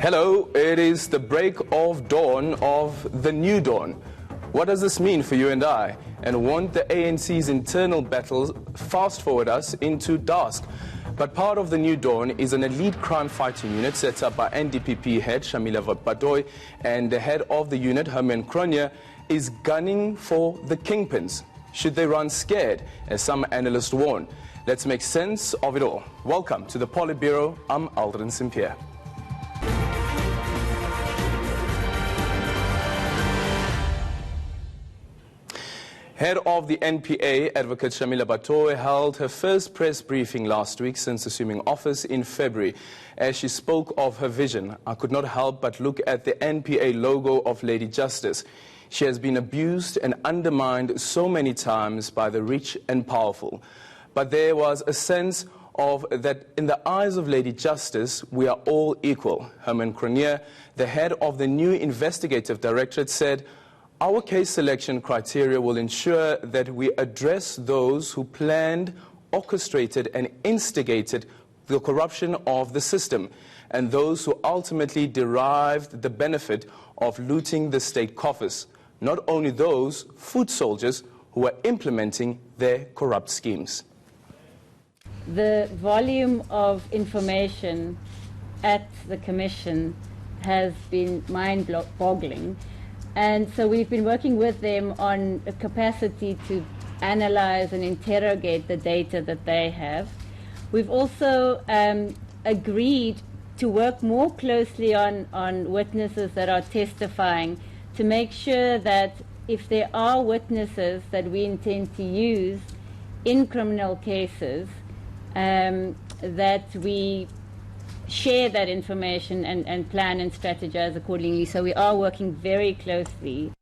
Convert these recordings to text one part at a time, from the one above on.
Hello, it is the break of dawn of the new dawn. What does this mean for you and I? And won't the ANC's internal battles fast forward us into dusk? But part of the new dawn is an elite crime fighting unit set up by NDPP head Shamila Badoy, and the head of the unit, Hermione Cronje, is gunning for the kingpins. Should they run scared, as some analysts warn? Let's make sense of it all. Welcome to the PolitBureau. I'm Aldrin Sampear. Head of the NPA, Advocate Shamila Badoy, held her first press briefing last week since assuming office in February. As she spoke of her vision, I could not help but look at the NPA logo of Lady Justice. She has been abused and undermined so many times by the rich and powerful. But there was a sense of that in the eyes of Lady Justice, we are all equal. Hermione Cronje, the head of the new investigative directorate, said, "Our case selection criteria will ensure that we address those who planned, orchestrated and instigated the corruption of the system, and those who ultimately derived the benefit of looting the state coffers, not only those foot soldiers who are implementing their corrupt schemes." The volume of information at the Commission has been mind-boggling. And so we've been working with them on a capacity to analyze and interrogate the data that they have. We've also agreed to work more closely on witnesses that are testifying to make sure that if there are witnesses that we intend to use in criminal cases, that we share that information and plan and strategize accordingly. So we are working very closely.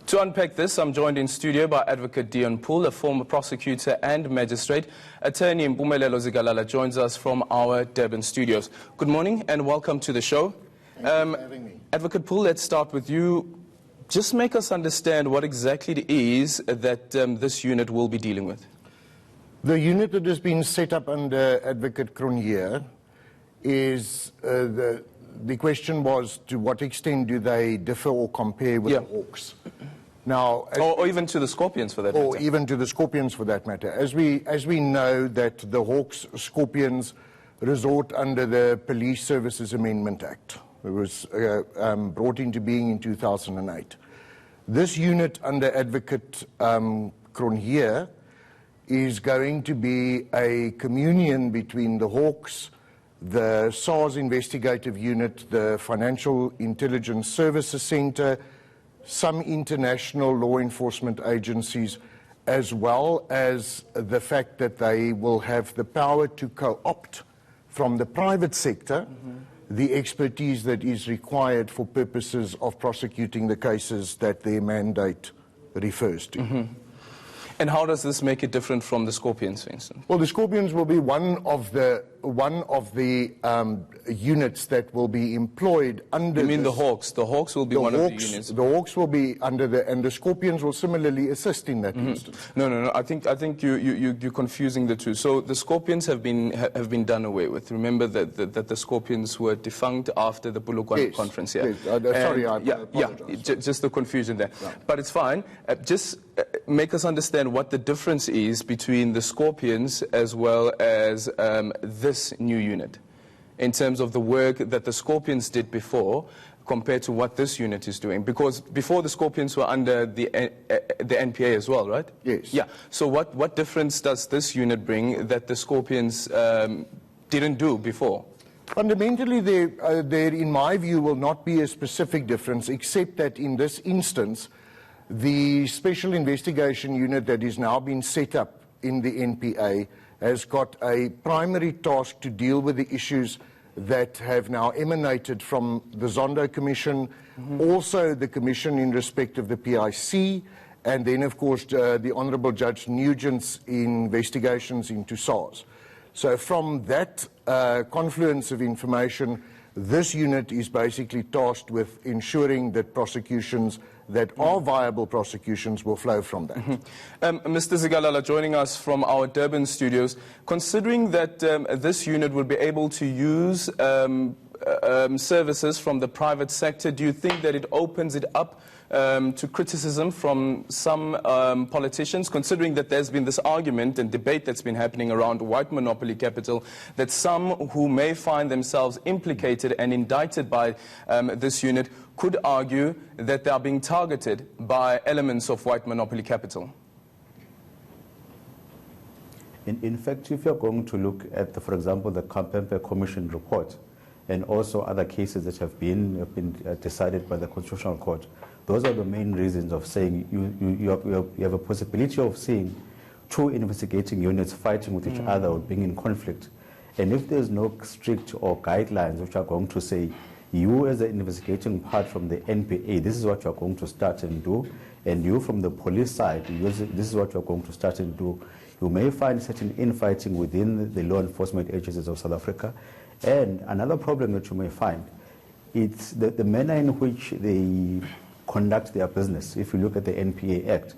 To unpack this, I'm joined in studio by Advocate Dion Poole, a former prosecutor and magistrate. Attorney Mpumelelo Zikalala joins us from our Deon studios. Good morning and welcome to the show. Thank you for having me. Advocate Poole, let's start with you. Just make us understand what exactly it is that this unit will be dealing with. The unit that has been set up under Advocate Cronje is, the question was, to what extent do they differ or compare with the Hawks? Now, or even to the Scorpions, for that matter. Or even to the Scorpions, for that matter. As we know that the Hawks, Scorpions resort under the Police Services Amendment Act. It was brought into being in 2008. This unit under Advocate Cronje is going to be a communion between the Hawks, the SARS investigative unit, the Financial Intelligence Services Center, some international law enforcement agencies, as well as the fact that they will have the power to co-opt from the private sector the expertise that is required for purposes of prosecuting the cases that their mandate refers to. And how does this make it different from the Scorpions, for instance? Well, the Scorpions will be one of the units that will be employed under. You mean the Hawks? The Hawks will be one of the units. The Hawks will be under and the Scorpions will similarly assist in that instance. No. I think you're confusing the two. So the Scorpions have been done away with. Remember that the Scorpions were defunct after the Polokwane conference. Yeah. Yes. Sorry, I apologize. Just the confusion there. Yeah. But it's fine. Just make us understand what the difference is between the Scorpions as well as this new unit, in terms of the work that the Scorpions did before compared to what this unit is doing. Because before the Scorpions were under the NPA as well, right? Yes. Yeah. So what difference does this unit bring that the Scorpions didn't do before? Fundamentally, there, in my view, will not be a specific difference, except that in this instance, the Special Investigation Unit that is now being set up in the NPA has got a primary task to deal with the issues that have now emanated from the Zondo Commission, also the Commission in respect of the PIC, and then, of course, the Honourable Judge Nugent's investigations into SARS. So from that confluence of information, this unit is basically tasked with ensuring that prosecutions that are viable prosecutions will flow from that. Mr. Zikalala, joining us from our Durban studios, considering that this unit will be able to use services from the private sector. Do you think that it opens it up to criticism from some politicians, considering that there's been this argument and debate that's been happening around white monopoly capital, that some who may find themselves implicated and indicted by this unit could argue that they are being targeted by elements of white monopoly capital? In fact, if you're going to look at, for example, the Sampear Commission report and also other cases that have been decided by the Constitutional Court, those are the main reasons of saying you have a possibility of seeing two investigating units fighting with each other or being in conflict. And if there's no strict or guidelines which are going to say, you as an investigating part from the NPA, this is what you're going to start and do, and you from the police side, this is what you're going to start and do, you may find certain infighting within the law enforcement agencies of South Africa. And another problem that you may find, it's the manner in which they conduct their business. If you look at the NPA Act,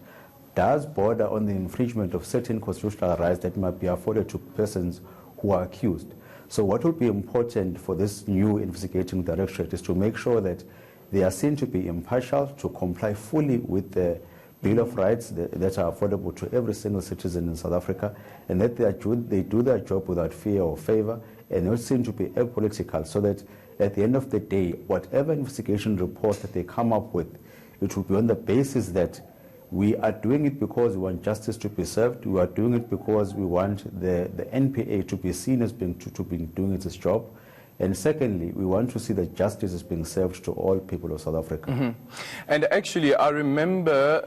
does border on the infringement of certain constitutional rights that might be afforded to persons who are accused. So what will be important for this new investigating directorate is to make sure that they are seen to be impartial, to comply fully with the Bill of Rights that are affordable to every single citizen in South Africa, and that they do their job without fear or favor, and not seem to be apolitical, so that at the end of the day, whatever investigation report that they come up with, it will be on the basis that we are doing it because we want justice to be served, we are doing it because we want the NPA to be seen as being doing its job, and secondly, we want to see that justice is being served to all people of South Africa. And actually, I remember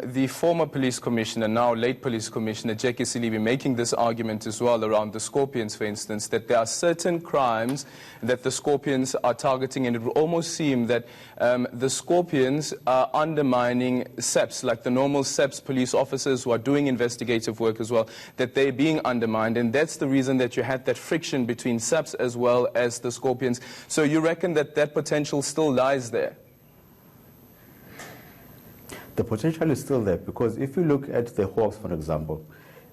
the former police commissioner, now late police commissioner, Jackie Silibi, making this argument as well around the Scorpions, for instance, that there are certain crimes that the Scorpions are targeting, and it would almost seem that the Scorpions are undermining SEPs, like the normal SEPs police officers who are doing investigative work as well, that they're being undermined, and that's the reason that you had that friction between SEPs as well as the Scorpions. So you reckon that that potential still lies there? The potential is still there, because if you look at the Hawks, for example,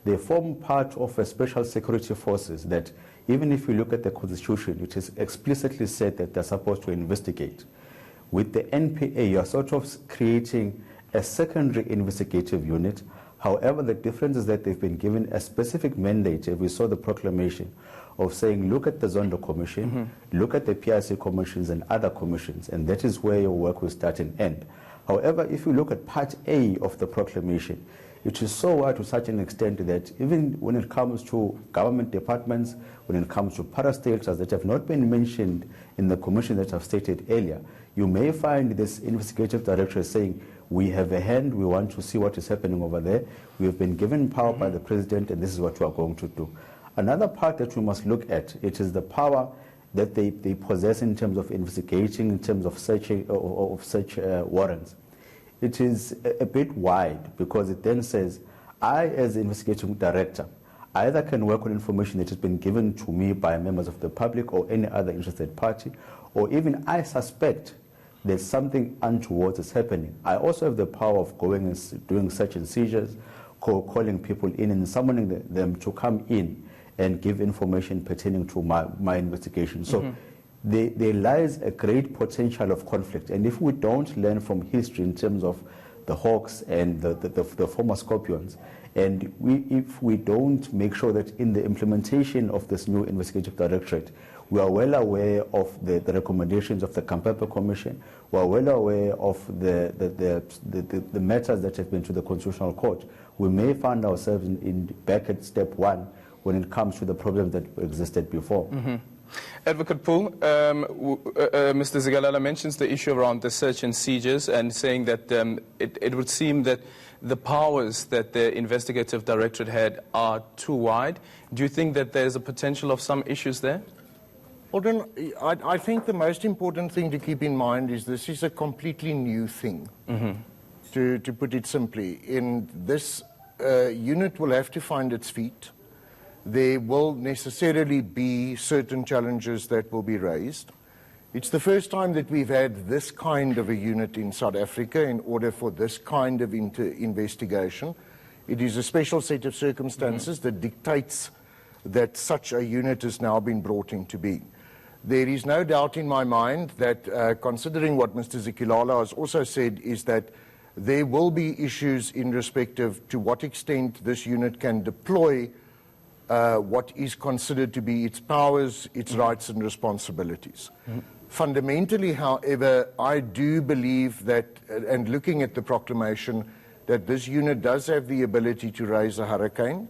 they form part of a special security forces that, even if you look at the Constitution, it is explicitly said that they're supposed to investigate. With the NPA, you're sort of creating a secondary investigative unit. However, the difference is that they've been given a specific mandate. If we saw the proclamation of saying, look at the Zondo Commission, look at the PIC commissions and other commissions, and that is where your work will start and end. However, if you look at Part A of the proclamation, it is so wide to such an extent that even when it comes to government departments, when it comes to parastatals that have not been mentioned in the commission that I've stated earlier, you may find this investigative director saying, we have a hand, we want to see what is happening over there, we have been given power by the president, and this is what we are going to do. Another part that we must look at, it is the power that they possess in terms of investigating, in terms of searching of such warrants. It is a bit wide, because it then says, I as investigating director either can work on information that has been given to me by members of the public or any other interested party, or even I suspect there's something untoward is happening. I also have the power of going and doing search and seizures, calling people in and summoning them to come in and give information pertaining to my investigation. So there lies a great potential of conflict. And if we don't learn from history in terms of the Hawks and the former Scorpions, and if we don't make sure that in the implementation of this new investigative directorate, we are well aware of the recommendations of the Sampear Commission, we are well aware of the matters that have been to the Constitutional Court, we may find ourselves back at step one when it comes to the problems that existed before. Advocate Poole, Mr. Zikalala mentions the issue around the search and seizures and saying that it would seem that the powers that the investigative directorate had are too wide. Do you think that there's a potential of some issues there? Aldrin, I think the most important thing to keep in mind is this is a completely new thing, to put it simply. In this unit will have to find its feet. There will necessarily be certain challenges that will be raised. It's the first time that we've had this kind of a unit in South Africa in order for this kind of investigation. It is a special set of circumstances that dictates that such a unit has now been brought into being. There is no doubt in my mind that, considering what Mr. Zikalala has also said, is that there will be issues in respect of to what extent this unit can deploy what is considered to be its powers, its rights and responsibilities. Fundamentally, however, I do believe that, and looking at the proclamation, that this unit does have the ability to raise a hurricane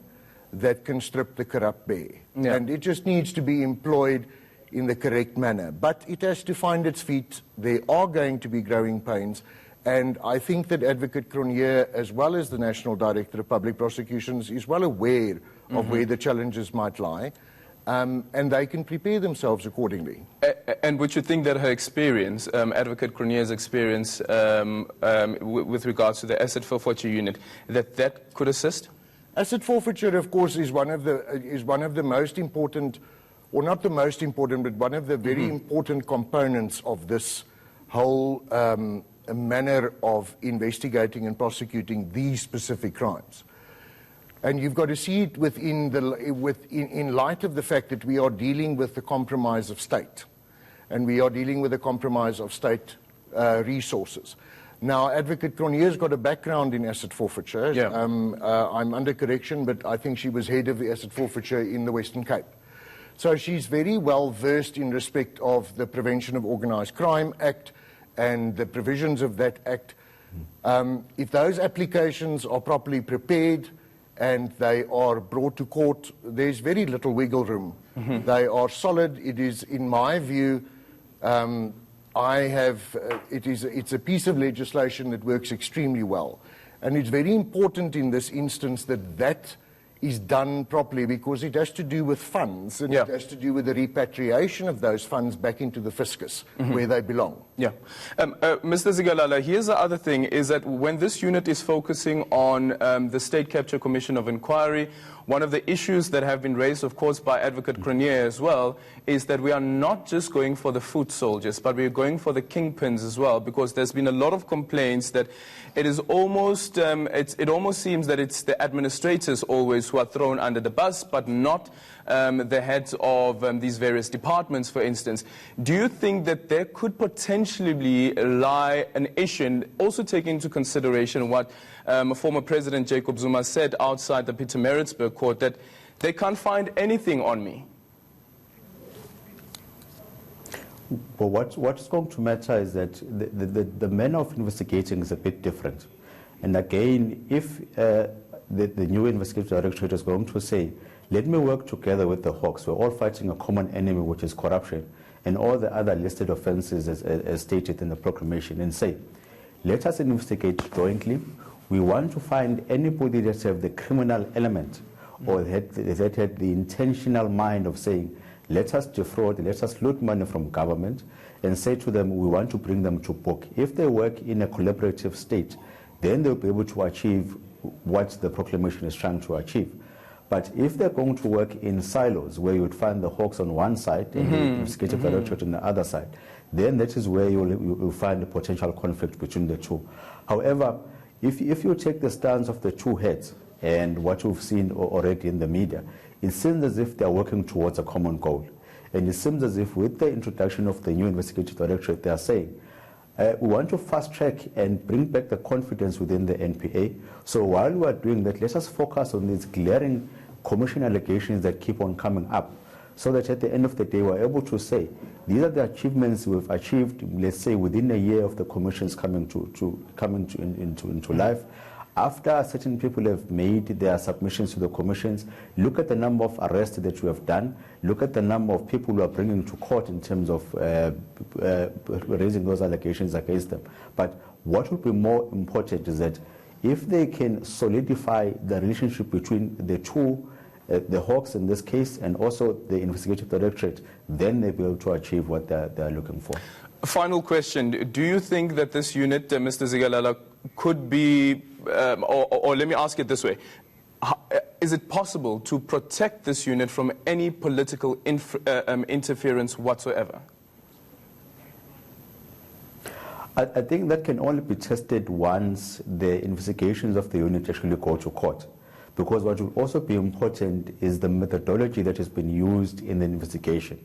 that can strip the corrupt bare. Yeah. And it just needs to be employed in the correct manner. But it has to find its feet. There are going to be growing pains. And I think that Advocate Cronje, as well as the National Director of Public Prosecutions, is well aware of where the challenges might lie. And they can prepare themselves accordingly. And would you think that her experience, Advocate Cronje's experience with regards to the asset forfeiture unit, that could assist? Asset forfeiture, of course, is one of the most important, or not the most important, but one of the very important components of this whole manner of investigating and prosecuting these specific crimes. And you've got to see it in light of the fact that we are dealing with the compromise of state, and we are dealing with the compromise of state resources. Now, Advocate Cronje's got a background in asset forfeiture. Yeah. I'm under correction, but I think she was head of the asset forfeiture in the Western Cape. So she's very well versed in respect of the Prevention of Organised Crime Act and the provisions of that act. If those applications are properly prepared and they are brought to court, there's very little wiggle room. They are solid. It is, in my view, it's a piece of legislation that works extremely well. And it's very important in this instance that that is done properly, because it has to do with funds, and it has to do with the repatriation of those funds back into the fiscus where they belong. Yeah. Mr. Zikalala, here's the other thing, is that when this unit is focusing on the State Capture Commission of Inquiry, one of the issues that have been raised, of course, by Advocate Cronje as well, is that we are not just going for the foot soldiers, but we're going for the kingpins as well, because there's been a lot of complaints that it is almost, it almost seems that it's the administrators always who are thrown under the bus, but not the heads of these various departments, for instance. Do you think that there could potentially lie an issue, and also take into consideration what former President Jacob Zuma said outside the Pietermaritzburg court, that they can't find anything on me? Well, what's going to matter is that the manner of investigating is a bit different. And again, if the new investigative directorate is going to say, let me work together with the Hawks, we're all fighting a common enemy, which is corruption, and all the other listed offences as stated in the proclamation, and say, let us investigate jointly. We want to find anybody that have the criminal element or that had the intentional mind of saying, let us defraud, let us loot money from government, and say to them, we want to bring them to book. If they work in a collaborative state, then they'll be able to achieve what the proclamation is trying to achieve. But if they're going to work in silos, where you would find the Hawks on one side and the investigative directorate on the other side, then that is where you'll find a potential conflict between the two. However, if you take the stance of the two heads and what we've seen already in the media, it seems as if they're working towards a common goal. And it seems as if with the introduction of the new investigative directorate, they are saying, we want to fast track and bring back the confidence within the NPA. So while we are doing that, let us focus on these glaring commission allegations that keep on coming up, so that at the end of the day, we're able to say, these are the achievements we've achieved, let's say, within a year of the commissions coming into life. After certain people have made their submissions to the commissions, look at the number of arrests that we have done, look at the number of people who are bringing to court in terms of raising those allegations against them. But what would be more important is that if they can solidify the relationship between the two, the Hawks in this case, and also the investigative directorate, then they'll be able to achieve what they're looking for. Final question. Do you think that this unit, Mr. Zikalala, could be, or let me ask it this way, is it possible to protect this unit from any political interference whatsoever? I think that can only be tested once the investigations of the unit actually go to court. Because what will also be important is the methodology that has been used in the investigation.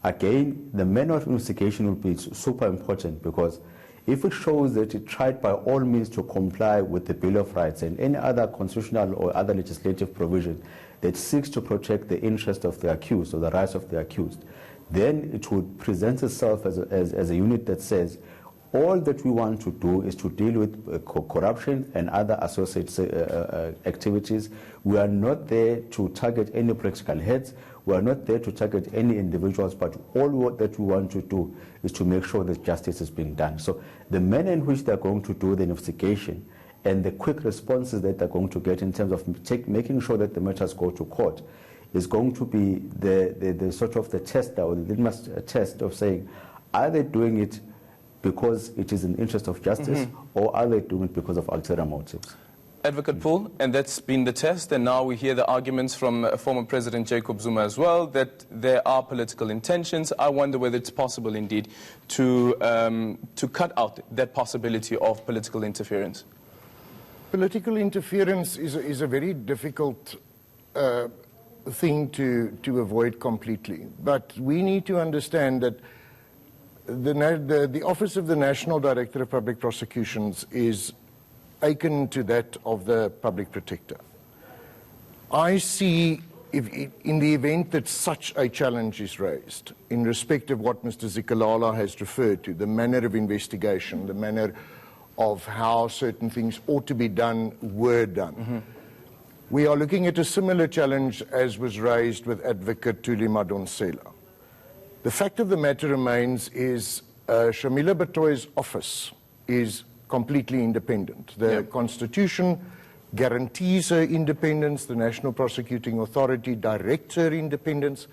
Again, the manner of investigation will be super important, because if it shows that it tried by all means to comply with the Bill of Rights and any other constitutional or other legislative provision that seeks to protect the interest of the accused or the rights of the accused, then it would present itself as a unit that says, all that we want to do is to deal with corruption and other associated activities. We are not there to target any political heads. We are not there to target any individuals, but all that we want to do is to make sure that justice is being done. So the manner in which they're going to do the investigation and the quick responses that they're going to get in terms of making sure that the matters go to court is going to be the sort of the test, or the litmus test of saying, are they doing it because it is in the interest of justice, or are they doing it because of ulterior motives? Advocate Poole, and that's been the test, and now we hear the arguments from former President Jacob Zuma as well, that there are political intentions. I wonder whether it's possible indeed to cut out that possibility of political interference. Political interference is a very difficult thing to avoid completely, but we need to understand that the Office of the National Director of Public Prosecutions is akin to that of the Public Protector. I see, in the event that such a challenge is raised, in respect of what Mr. Zikalala has referred to, the manner of investigation, the manner of how certain things ought to be done, were done. We are looking at a similar challenge as was raised with Advocate Thuli Madonsela. The fact of the matter remains is Shamila Batoy's office is completely independent. The Constitution guarantees her independence, the National Prosecuting Authority directs her independence,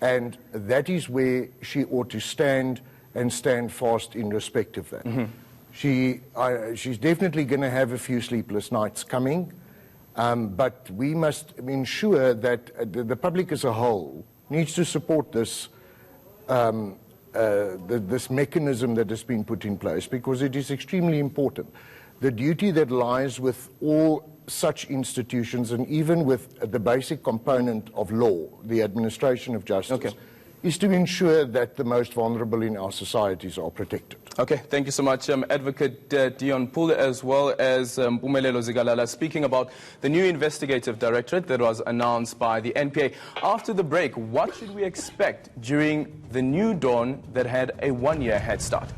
and that is where she ought to stand and stand fast in respect of that. She's definitely going to have a few sleepless nights coming, but we must ensure that the public as a whole needs to support this this mechanism that has been put in place, because it is extremely important. The duty that lies with all such institutions, and even with the basic component of law, the administration of justice, is to ensure that the most vulnerable in our societies are protected. Okay, thank you so much, Advocate Dion Poole, as well as Mpumelelo Zikalala, speaking about the new investigative directorate that was announced by the NPA. After the break, what should we expect during the new dawn that had a one-year head start?